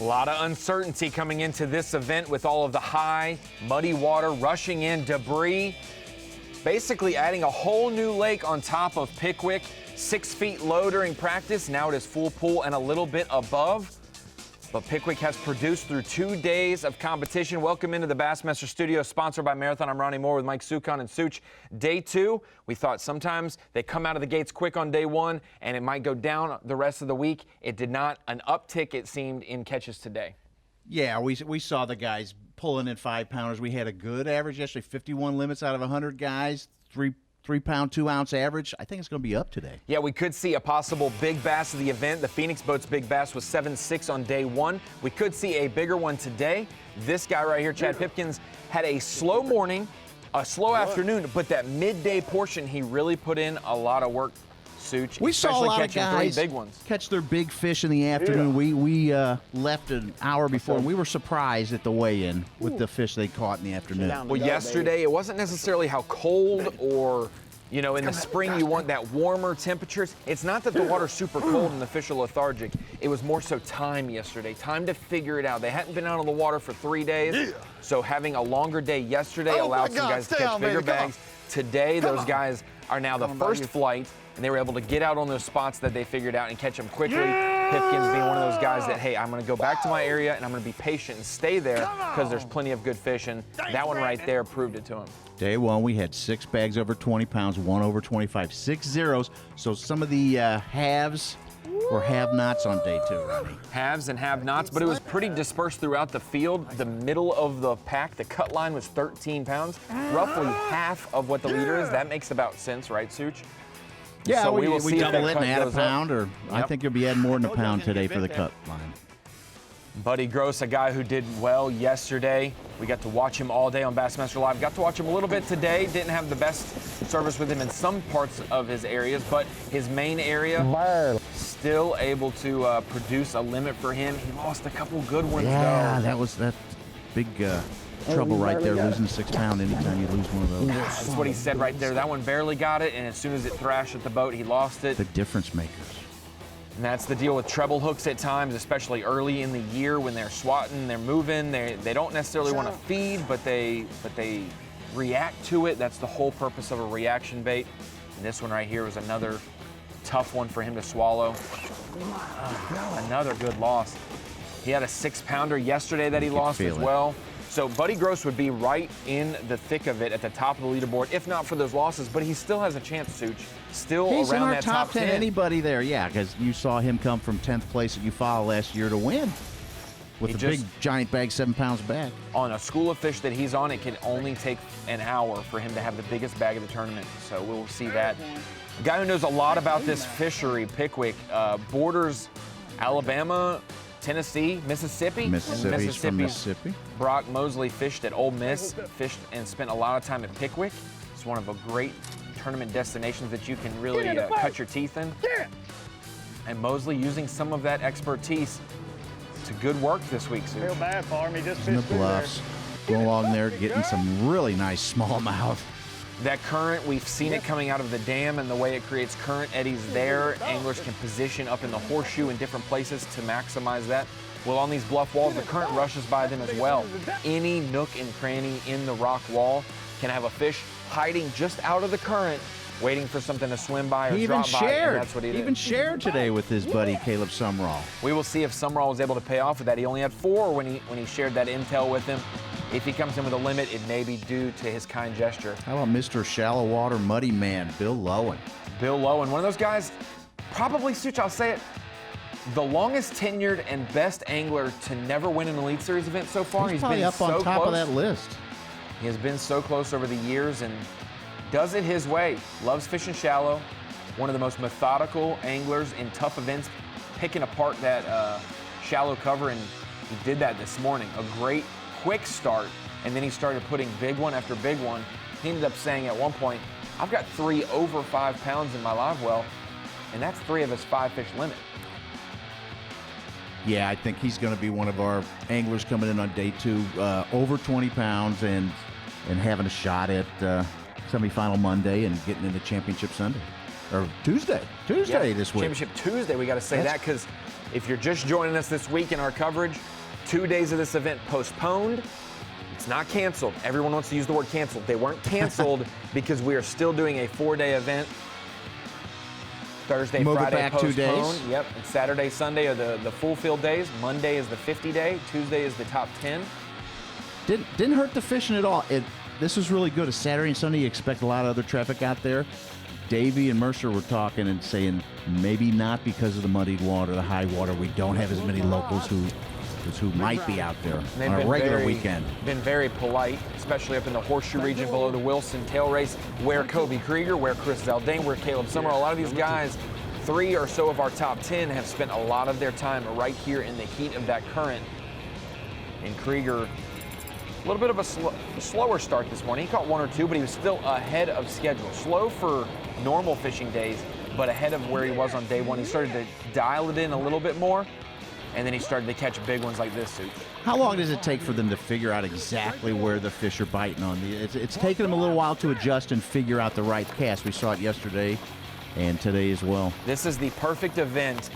A lot of uncertainty coming into this event with all of the high, muddy water rushing in, debris, basically adding a whole new lake on top of Pickwick. 6 feet low during practice. Now it is full pool and a little bit above. But Pickwick has produced through 2 days of competition. Welcome into the Bassmaster Studio, sponsored by Marathon. I'm Ronnie Moore with Mike Sucon and Such. Day 2, we thought sometimes they come out of the gates quick on day 1 and it might go down the rest of the week. It did not. An uptick, it seemed, in catches today. Yeah, we saw the guys pulling in 5-pounders. We had a good average yesterday, 51 limits out of 100 guys, 3-pound, 2-ounce average. I think it's going to be up today. Yeah, we could see a possible big bass of the event. The Phoenix Boats big bass was 7.6 on day 1. We could see a bigger one today. This guy right here, Chad Pipkins, had a slow morning, a slow afternoon, but that midday portion, he really put in a lot of work, Such. We saw a lot of guys 3 big ones. catch their big fish in the afternoon. Yeah. We left an hour before, and we were surprised at the weigh-in with the fish they caught in the afternoon. Well, yesterday, it wasn't necessarily how cold or, you know, in the spring you want that warmer temperatures. It's not that the water's super cold and the fish are lethargic. It was more so time yesterday, time to figure it out. They hadn't been out on the water for 3 days, so having a longer day yesterday allowed some guys to catch bigger bags. Today, those guys are now the first flight, and they were able to get out on those spots that they figured out and catch them quickly. Pipkins being one of those guys that, hey, I'm going to go back to my area and I'm going to be patient and stay there because there's plenty of good fish, and that one right there proved it to him. Day 1, we had 6 bags over 20 pounds, 1 over 25, 6 zeros. So some of the halves or have-nots on day 2, Ronnie. Halves and have-nots, but it was pretty dispersed throughout the field. The middle of the pack, the cut line was 13 pounds, roughly half of what the leader is. That makes about sense, right, Such? Yeah, so we double it and add a goes pound, up. or I think you'll be adding more than a pound today for the cut line. Buddy Gross, a guy who did well yesterday. We got to watch him all day on Bassmaster Live. Got to watch him a little bit today. Didn't have the best service with him in some parts of his areas, but his main area, still able to produce a limit for him. He lost a couple good ones, though. That was that big trouble right there, losing 6 pound anytime you lose one of those. That's what he said right there. That one barely got it, and as soon as it thrashed at the boat, he lost it. The difference makers. And that's the deal with treble hooks at times, especially early in the year when they're swatting, they're moving. They don't necessarily want to feed, but they react to it. That's the whole purpose of a reaction bait. And this one right here was another tough one for him to swallow. Another good loss. He had a 6-pounder yesterday that he lost as well. So Buddy Gross would be right in the thick of it at the top of the leaderboard, if not for those losses, but he still has a chance, Such. Still He's around in our that top 10. 10. Anybody there, yeah, because you saw him come from 10th place at Eufaula last year to win with a big giant bag, 7 pounds back. On a school of fish that he's on, it can only take an hour for him to have the biggest bag of the tournament, so we'll see that. A guy who knows a lot about this fishery, Pickwick, borders Alabama, Tennessee, Mississippi. Mississippi. Brock Mosley fished at Ole Miss, fished and spent a lot of time at Pickwick. It's one of a great tournament destinations that you can really cut your teeth in. And Mosley using some of that expertise to good work this week, Such. Feel bad for him. He just In the fished through bluffs, go along there, getting some really nice smallmouth. That current, we've seen it coming out of the dam, and the way it creates current eddies there, anglers can position up in the horseshoe in different places to maximize that. Well, on these bluff walls, the current rushes by them as well. Any nook and cranny in the rock wall can have a fish hiding just out of the current, waiting for something to swim by or drop by, and that's what he did. Even shared today with his buddy Caleb Sumrall. We will see if Sumrall was able to pay off with that. He only had 4 when he shared that intel with him. If he comes in with a limit, it may be due to his kind gesture. How about Mr. Shallow Water Muddy Man, Bill Lowen? Bill Lowen, one of those guys, probably, Such, I'll say it, the longest tenured and best angler to never win an Elite Series event so far. He's probably been up so on top close. of that list. He has been so close over the years and does it his way. Loves fishing shallow. One of the most methodical anglers in tough events, picking apart that shallow cover, and he did that this morning. A great quick start, and then he started putting big one after big one. He ended up saying at one point, I've got 3 over 5 pounds in my live well, and that's 3 of his 5 fish limit. Yeah, I think he's going to be one of our anglers coming in on day 2, over 20 pounds and having a shot at semifinal Monday and getting into championship Sunday. or Tuesday this week. Championship Tuesday, we got to say that because if you're just joining us this week in our coverage, 2 days of this event postponed. It's not canceled. Everyone wants to use the word canceled. They weren't canceled because we are still doing a 4-day event. Thursday, Move Friday, it back postponed. 2 days. Yep. And Saturday, Sunday are the full field days. Monday is the 50-day. Tuesday is the top 10. Didn't hurt the fishing at all. This was really good. A Saturday and Sunday, you expect a lot of other traffic out there. Davey and Mercer were talking and saying maybe not because of the muddied water, the high water. We don't have as many locals who might be out there on a regular weekend. Been very polite, especially up in the Horseshoe region below the Wilson tail race, where Kobe Krieger, where Chris Zaldane, where Caleb Summer, a lot of these guys, 3 or so of our top 10 have spent a lot of their time right here in the heat of that current. And Krieger, a little bit of a slower start this morning. He caught 1 or 2, but he was still ahead of schedule. Slow for normal fishing days, but ahead of where he was on day 1. He started to dial it in a little bit more. And then he started to catch big ones like this, Suit. How long does it take for them to figure out exactly where the fish are biting on? It's taken them a little while to adjust and figure out the right cast. We saw it yesterday and today as well. This is the perfect event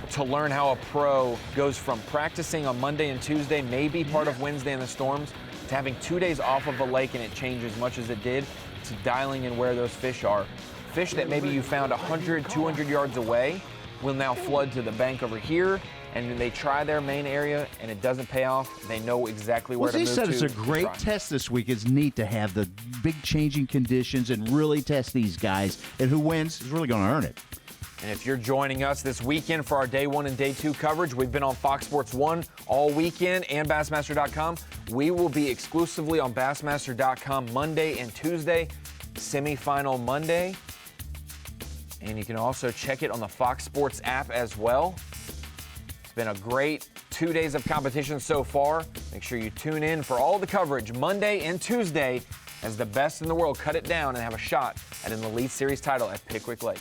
to learn how a pro goes from practicing on Monday and Tuesday, maybe part of Wednesday in the storms, to having 2 days off of a lake and it changed as much as it did, to dialing in where those fish are. Fish that maybe you found 100, 200 yards away will now flood to the bank over here. And when they try their main area and it doesn't pay off, they know exactly where to move to. Well, he said it's a great test this week. It's neat to have the big changing conditions and really test these guys. And who wins is really going to earn it. And if you're joining us this weekend for our Day 1 and Day 2 coverage, we've been on Fox Sports 1 all weekend and Bassmaster.com. We will be exclusively on Bassmaster.com Monday and Tuesday, semifinal Monday. And you can also check it on the Fox Sports app as well. Been a great 2 days of competition so far. Make sure you tune in for all the coverage Monday and Tuesday as the best in the world cut it down and have a shot at an Elite Series title at Pickwick Lake.